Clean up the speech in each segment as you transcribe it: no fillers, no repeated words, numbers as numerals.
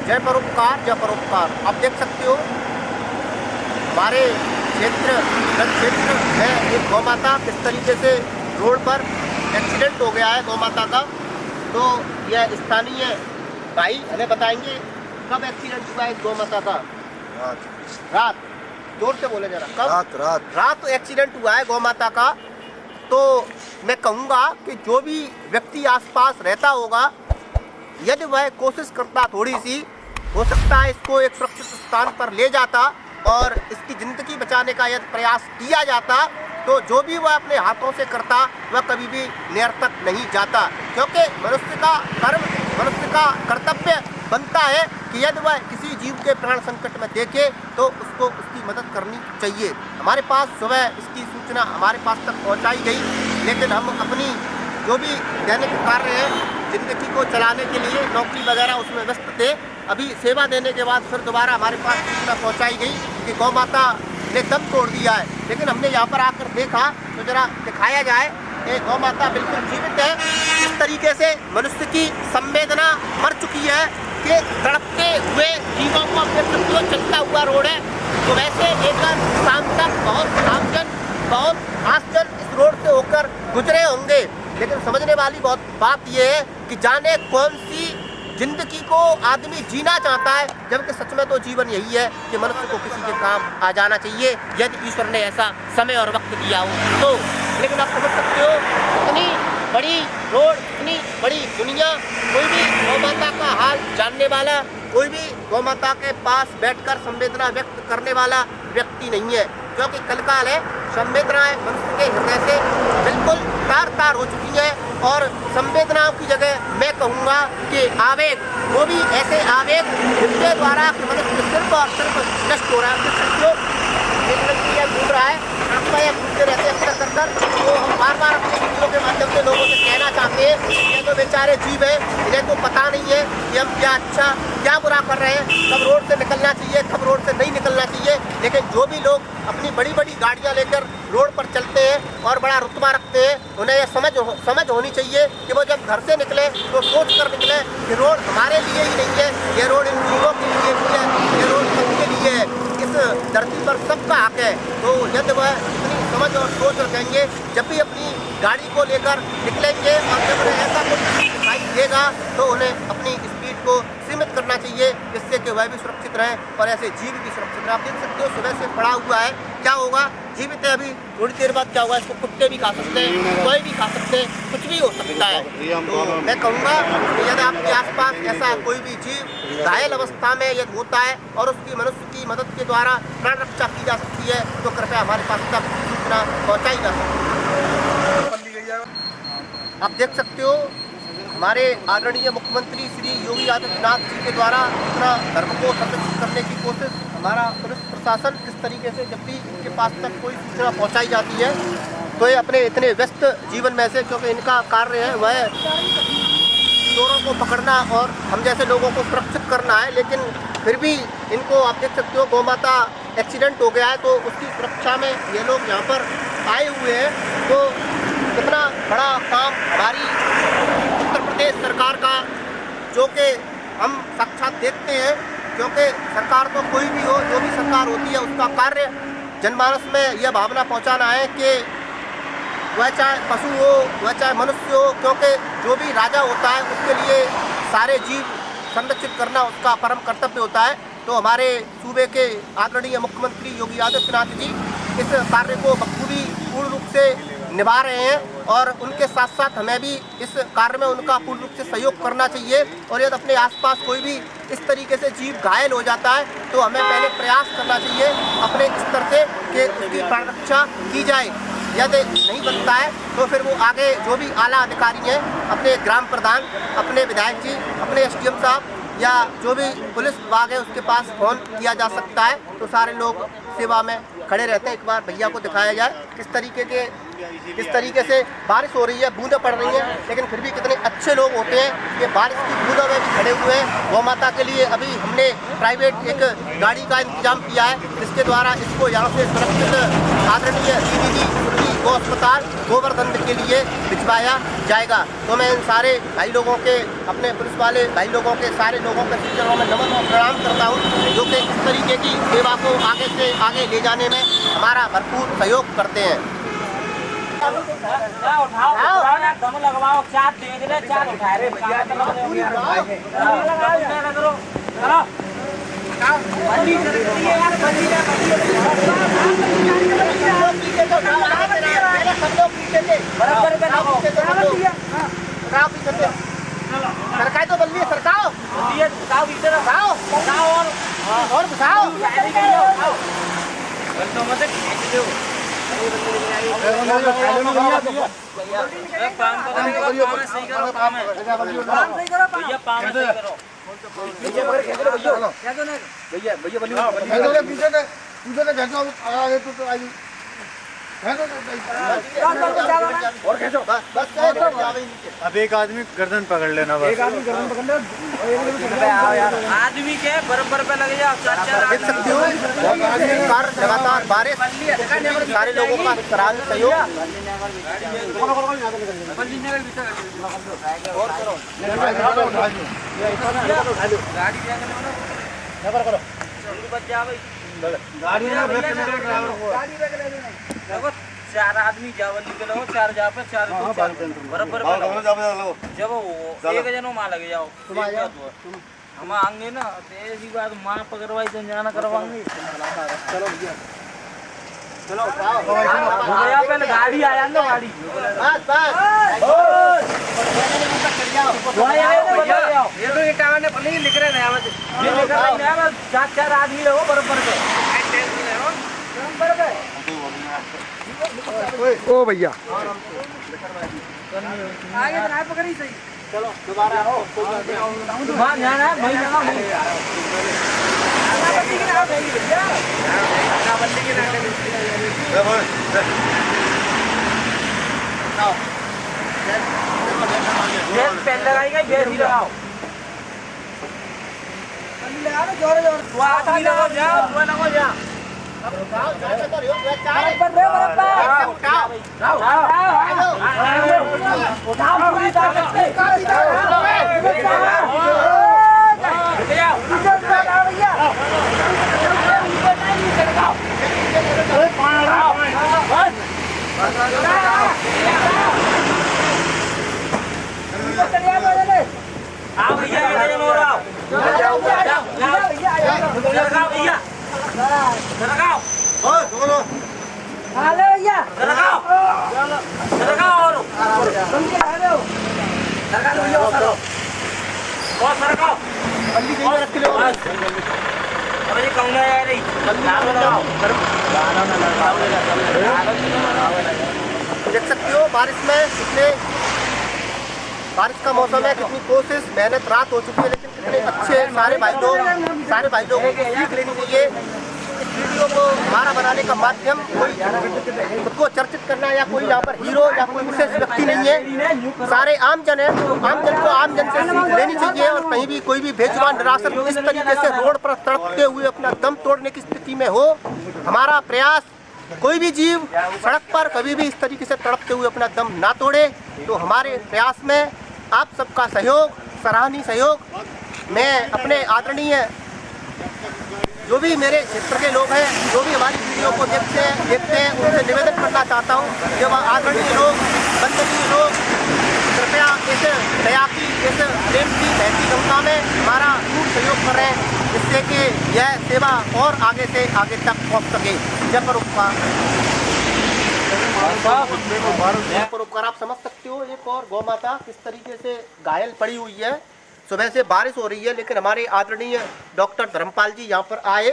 जय परोपकार जय परोपकार। आप देख सकते हो हमारे क्षेत्र में एक गौ माता किस तरीके से रोड पर एक्सीडेंट हो गया है गौ माता का। तो यह स्थानीय भाई हमें बताएंगे कब एक्सीडेंट हुआ है गौ माता का। रात जोर से बोले जरा। कब? रात एक्सीडेंट हुआ है गौ माता का। तो मैं कहूँगा कि जो भी व्यक्ति आसपास रहता होगा, यदि वह कोशिश करता थोड़ी सी, हो सकता है इसको एक सुरक्षित स्थान पर ले जाता और इसकी ज़िंदगी बचाने का यदि प्रयास किया जाता, तो जो भी वह अपने हाथों से करता वह कभी भी निरर्थक नहीं जाता। क्योंकि मनुष्य का कर्म, मनुष्य का कर्तव्य बनता है कि यदि वह किसी जीव के प्राण संकट में देखे तो उसको उसकी मदद करनी चाहिए। हमारे पास सुबह इसकी सूचना हमारे पास तक पहुंचाई गई, लेकिन हम अपनी जो भी दैनिक कार्य है ज़िंदगी को चलाने के लिए नौकरी वगैरह उसमें व्यस्त थे। अभी सेवा देने के बाद फिर दोबारा हमारे पास सूचना पहुंचाई गई कि गौ माता ने दम तोड़ दिया है। लेकिन हमने यहाँ पर आकर देखा तो जरा दिखाया जाए कि गौ माता बिल्कुल जीवित है। इस तरीके से मनुष्य की संवेदना मर चुकी है कि तड़पते हुए जीवों को अपने प्रति चलता हुआ रोड है। तो वैसे लेकर शाम तक बहुत आमजन, बहुत खासजन इस रोड से होकर गुजरे होंगे। लेकिन समझने वाली बहुत बात यह है कि जाने कौन सी जिंदगी को आदमी जीना चाहता है, जबकि सच में तो जीवन यही है कि मनुष्य को किसी के काम आ जाना चाहिए यदि ईश्वर ने ऐसा समय और वक्त दिया हो तो। लेकिन आप समझ सकते हो इतनी बड़ी रोड, इतनी बड़ी दुनिया, कोई भी गौ माता का हाल जानने वाला, कोई भी गौ माता के पास बैठकर संवेदना व्यक्त करने वाला व्यक्ति नहीं है। क्योंकि कलकाल है, संवेदनाएं मनुष्य के हृदय से बिल्कुल तार हो चुकी है। और संवेदनाओं की जगह मैं कहूँगा कि आवेग, वो भी ऐसे आवेग जिनके द्वारा मनुष्य सिर्फ और सिर्फ नष्ट हो रहा है। एक लड़की यह घूम रहा है, आपका यह घूमते रहते हैं अक्सर कर। तो हम बार बार अपने वीडियो के माध्यम से लोगों से कहना चाहते हैं ये तो बेचारे जीव हैं, इन्हें तो पता नहीं है कि हम क्या अच्छा क्या बुरा कर रहे हैं, कब रोड से निकलना चाहिए, कब रोड से नहीं निकलना चाहिए। लेकिन जो भी लोग अपनी बड़ी बड़ी गाड़ियाँ लेकर रोड पर चलते हैं और बड़ा रुतबा रखते हैं, उन्हें यह समझ होनी चाहिए कि वो जब घर से निकले तो सोच कर निकले कि रोड हमारे लिए ही नहीं है, ये रोड इन जीवों के लिए भी है, ये रोड सबके लिए है, इस धरती पर सबका हक है। तो यदि वह इतनी समझ और सोच रखेंगे, जब भी अपनी गाड़ी को लेकर निकलेंगे और जब उन्हें ऐसा कुछ दिखाई देगा तो उन्हें अपनी स्पीड को सीमित करना चाहिए, जिससे कि वह भी सुरक्षित रहे और ऐसे जीव भी सुरक्षित रहे। आप देख सकते हो सुबह से पड़ा हुआ है, क्या होगा, जीवित है, अभी थोड़ी देर बाद क्या होगा, इसको कुत्ते भी खा सकते हैं, कोई भी खा सकते हैं, कुछ भी हो सकता है। तो मैं कहूँगा कि यदि आपके आसपास ऐसा कोई भी जीव घायल अवस्था में यदि होता है और उसकी मनुष्य की मदद के द्वारा प्राण रक्षा की जा सकती है तो कृपया हमारे पास तक सूचना पहुँचाई जा सकती है। आप देख सकते हो हमारे आदरणीय मुख्यमंत्री श्री योगी आदित्यनाथ जी के द्वारा अपना धर्म को संरक्षित करने की कोशिश हमारा पुलिस प्रशासन किस तरीके से जब भी इनके पास तक कोई सूचना पहुंचाई जाती है तो ये अपने इतने व्यस्त जीवन में से, क्योंकि इनका कार्य है वह चोरों को पकड़ना और हम जैसे लोगों को सुरक्षित करना है, लेकिन फिर भी इनको आप देख सकते हो गौ माता एक्सीडेंट हो गया है तो उसकी सुरक्षा में ये लोग यहाँ पर आए हुए हैं। तो कितना बड़ा काम हमारी उत्तर प्रदेश सरकार का, जो कि हम साक्षात देखते हैं, क्योंकि सरकार तो कोई भी हो, जो भी सरकार होती है उसका कार्य जनमानस में यह भावना पहुंचाना है कि वह चाहे पशु हो, वह चाहे मनुष्य हो, क्योंकि जो भी राजा होता है उसके लिए सारे जीव संरक्षित करना उसका परम कर्तव्य होता है। तो हमारे सूबे के आदरणीय मुख्यमंत्री योगी आदित्यनाथ जी इस कार्य को बखूबी पूर्ण रूप से निभा रहे हैं और उनके साथ साथ हमें भी इस कार्य में उनका पूर्ण रूप से सहयोग करना चाहिए। और यदि अपने आसपास कोई भी इस तरीके से जीव घायल हो जाता है तो हमें पहले प्रयास करना चाहिए अपने स्तर से कि उसकी प्राण रक्षा की जाए। यदि नहीं बनता है तो फिर वो आगे जो भी आला अधिकारी हैं, अपने ग्राम प्रधान, अपने विधायक जी, अपने एसडीएम साहब या जो भी पुलिस विभाग है उसके पास फ़ोन किया जा सकता है। तो सारे लोग सेवा में खड़े रहते हैं। एक बार भैया को दिखाया जाए किस तरीके से बारिश हो रही है, बूंदें पड़ रही हैं, लेकिन फिर भी कितने अच्छे लोग होते हैं कि बारिश की बूंदों में भी खड़े हुए हैं। गौ माता के लिए अभी हमने प्राइवेट एक गाड़ी का इंतजाम किया है जिसके द्वारा इसको यहाँ से सुरक्षित आदरणीय गो अस्पताल गोवर्धन के लिए भिजवाया जाएगा। तो मैं इन सारे भाई लोगों के, अपने पुलिस वाले भाई लोगों के, सारे लोगों के चरणों में नमन और प्रणाम करता हूँ, जो कि इस तरीके की सेवा को आगे से आगे ले जाने में हमारा भरपूर सहयोग करते हैं। दम लगवाओ, चार दे दे, चार उठा रे भैया, बंदी करती है यार, बंदी है, सब लोग पीछे से बराबर पे लगाओ, सरकाए तो बल्ली सरकाओ, बल्ली है, सरकाओ पीछे रखाओ, सरकाओ और घुसाओ, तो मत खींच दो। अब एक आदमी गर्दन पकड़ लेना, बस एक आदमी गर्दन पकड़ ले, आदमी के बराबर पे लग जाओ। देख सकते हो लगातार बारिश, सारे लोगों का सराहनीय सहयोग। चार आदमी जावली के लो, चार जा पे चार बराबर जब एक जनों माँ लगे जाओ, हम आएंगे ना ऐसी बात, माँ पकड़वाई तो जाना करवाएंगे। चलो चलो पहले गाड़ी आया ना, गाड़ी ये तो टावर ने पहले ही लिख रहे हैं, चार चार आदमी रहो बराबर पे। ओ भैया आगे तो पकड़ी सही। चलो दोबारा आओ, वहाँ जाना है, वहीं जाना पेन लगाएगा, बेस ही लगाओ, जोर जोर लगाओ, जा देख सकते हो बारिश में कितने, बारिश का मौसम है, कितनी कोशिश मेहनत रात हो चुकी है, लेकिन कितने अच्छे सारे भाई लोगों को सीख लेनी चाहिए। इस वीडियो को हमारा बनाने का माध्यम कोई खुद को चर्चित करना या कोई यहाँ पर हीरो या कोई विशेष व्यक्ति नहीं है, सारे आमजन है। आमजन को आमजन से सीख लेनी चाहिए, और कहीं भी कोई भी बेजुबान निराश्रित इस तरीके से रोड पर तड़पते हुए अपना दम तोड़ने की स्थिति में हो। हमारा प्रयास, कोई भी जीव सड़क पर कभी भी इस तरीके से तड़पते हुए अपना दम ना तोड़े। तो हमारे प्रयास में आप सबका सहयोग, सराहनीय सहयोग, मैं अपने आदरणीय जो भी मेरे क्षेत्र के लोग हैं, जो भी हमारी वीडियो को देखते हैं उनसे निवेदन करना चाहता हूँ, जो आदरणीय लोग, वंदनीय लोग, कृपया इस दया की, इस प्रेम की बहती गंगा में हमारा खूब सहयोग कर रहे हैं, जिससे कि यह सेवा और आगे से आगे तक पहुँच सके। जय परोपकार। आप समझ सकते हो, एक और गौ माता किस तरीके से घायल पड़ी हुई है। सुबह से बारिश हो रही है, लेकिन हमारे आदरणीय डॉक्टर धर्मपाल जी यहाँ पर आए,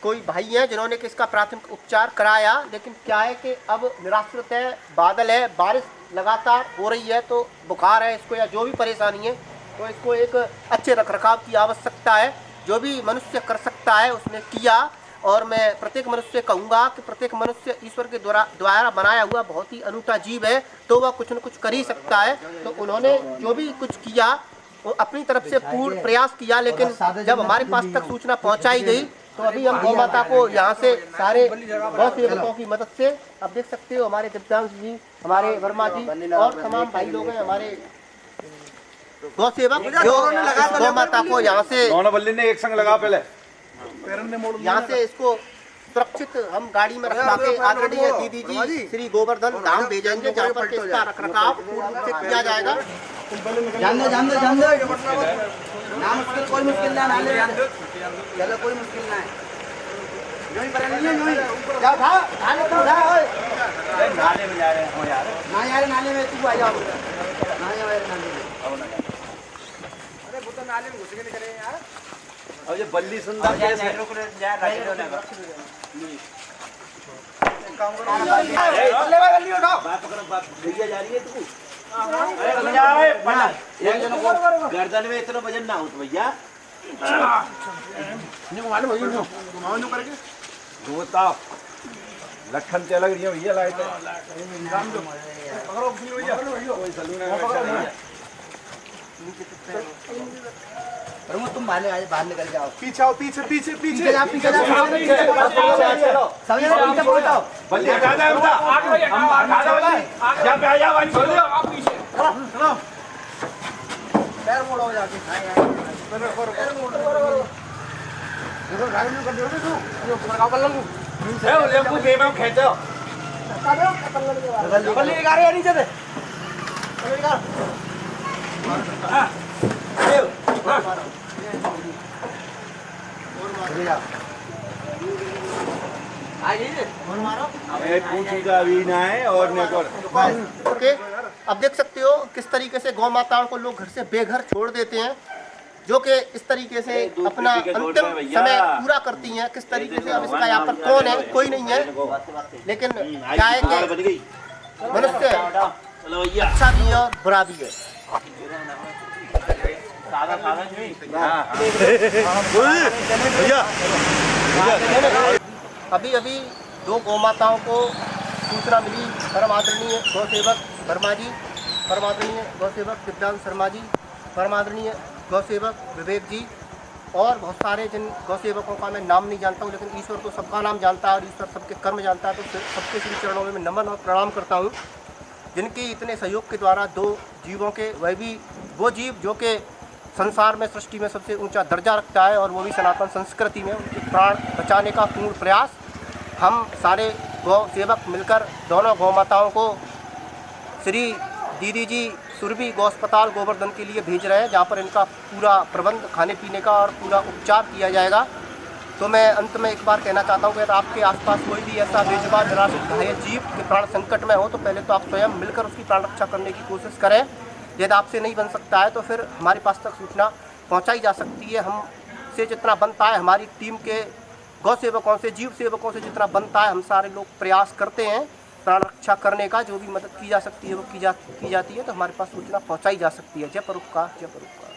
कोई भाई हैं जिन्होंने इसका प्राथमिक उपचार कराया, लेकिन क्या है कि अब निराश्रित है, बादल है, बारिश लगातार हो रही है, तो बुखार है इसको या जो भी परेशानी है, तो इसको एक अच्छे रखरखाव की आवश्यकता है। जो भी मनुष्य कर सकता है उसने किया, और मैं प्रत्येक मनुष्य से कहूँगा कि प्रत्येक मनुष्य ईश्वर के द्वारा बनाया हुआ बहुत ही अनूठा जीव है, तो वह कुछ न कुछ कर ही सकता है। तो उन्होंने जो भी कुछ किया वो अपनी तरफ से पूर्ण प्रयास किया, लेकिन जब हमारे पास तक सूचना पहुंचाई गई तो अभी हम गौ माता को यहाँ से सारे गौ सेवकों की मदद से, अब देख सकते हो हमारे दिव्यांश जी, हमारे वर्मा जी और तमाम भाई लोग हैं हमारे गौ सेवक, जो गौ माता को यहाँ से बल्ली ने एक संग लगा पहले यहाँ से इसको सुरक्षित हम गाड़ी में रखवा के आदरणीय दीदी जी श्री गोवर्धन धाम भेजेंगे, जहाँ पर के इसका रखरखाव पूर्ण रूप से किया जाएगा। जान दो ना मुश्किल, कोई मुश्किल ना ले, चलो कोई मुश्किल ना है, यूं पर नहीं है, यूं जा था नाले तो जा, नाले में जा रहे हो यार, ना यार नाले में तू आ जाओ, ना यार नाले में, अरे वो तो नाले में घुस के नहीं करे यार। अब ये बल्ली सुंदर कैसे जा रहे हो ना काम करो, ले भाई बल्ली उठाओ, बात पकड़, बात भैया जा रही है तू, अरे जा रहे पड़ा एक जन को गर्दन में इतना वजन ना हो तो भैया नहीं मालूम है, यूं घुमाओ यूं करके धोता लखन से लग रही है भैया लाइट काम दो पकड़ो भैया, कोई सलून है प्रमोद तुम बाहर निकल जाओ, पीछे आओ, पीछे पीछे पीछे चलो सब जगह पीछे पहुंचाओ, बल्ली हटा दे, क्या पे आ जाओ, छोड़ दो आप पीछे, चलो पैर मोड़ो जाके, पैर मोड़ो देखो गाड़ी में कर दो तू लगाओ कर लूं ए वो लेम्बू बेबम खींचो, बल्ली निकाल रही है नीचे से, बल्ली निकाल हां पूछूंगा अभी ना है और ओके। अब देख सकते हो किस तरीके से गौ माताओं को लोग घर से बेघर छोड़ देते हैं, जो कि इस तरीके से अपना अंतिम समय पूरा करती हैं। किस तरीके से, अब इसका यहाँ पर कौन है, कोई नहीं है, लेकिन क्या है कि मनुष्य अच्छा भी है और बुरा भी है। अभी अभी 2 गौ माताओं को सूचना मिली, परम आदरणीय गौ सेवक वर्मा जी, परम आदरणीय गौ सेवक दिव्यांश शर्मा जी, परम आदरणीय गौ सेवक विवेक जी और बहुत सारे जिन गौ सेवकों का मैं नाम नहीं जानता हूँ, लेकिन ईश्वर तो सबका नाम जानता है और ईश्वर सबके कर्म जानता है, तो सबके श्री चरणों में मैं नमन और प्रणाम करता हूँ, जिनके इतने सहयोग के द्वारा 2 जीवों के, वह भी वो जीव जो कि संसार में, सृष्टि में सबसे ऊंचा दर्जा रखता है और वो भी सनातन संस्कृति में, उनके प्राण बचाने का पूर्ण प्रयास हम सारे गौ सेवक मिलकर दोनों गौ माताओं को श्री दीदी जी सुरभि गौ अस्पताल गोवर्धन के लिए भेज रहे हैं, जहाँ पर इनका पूरा प्रबंध खाने पीने का और पूरा उपचार किया जाएगा। तो मैं अंत में एक बार कहना चाहता हूँ कि अगर आपके आसपास कोई भी ऐसा बेजुबान निराश्रित घायल जीव के प्राण संकट में हो, तो पहले तो आप स्वयं मिलकर उसकी प्राण रक्षा करने की कोशिश करें। यदि आपसे नहीं बन सकता है तो फिर हमारे पास तक सूचना पहुंचाई जा सकती है। हमसे जितना बनता है, हमारी टीम के गौ सेवकों से, जीव सेवकों से जितना बनता है, हम सारे लोग प्रयास करते हैं प्राण रक्षा करने का। जो भी मदद की जा सकती है वो की जाती है, तो हमारे पास सूचना पहुंचाई जा सकती है। जय परोपकार, जय परोपकार।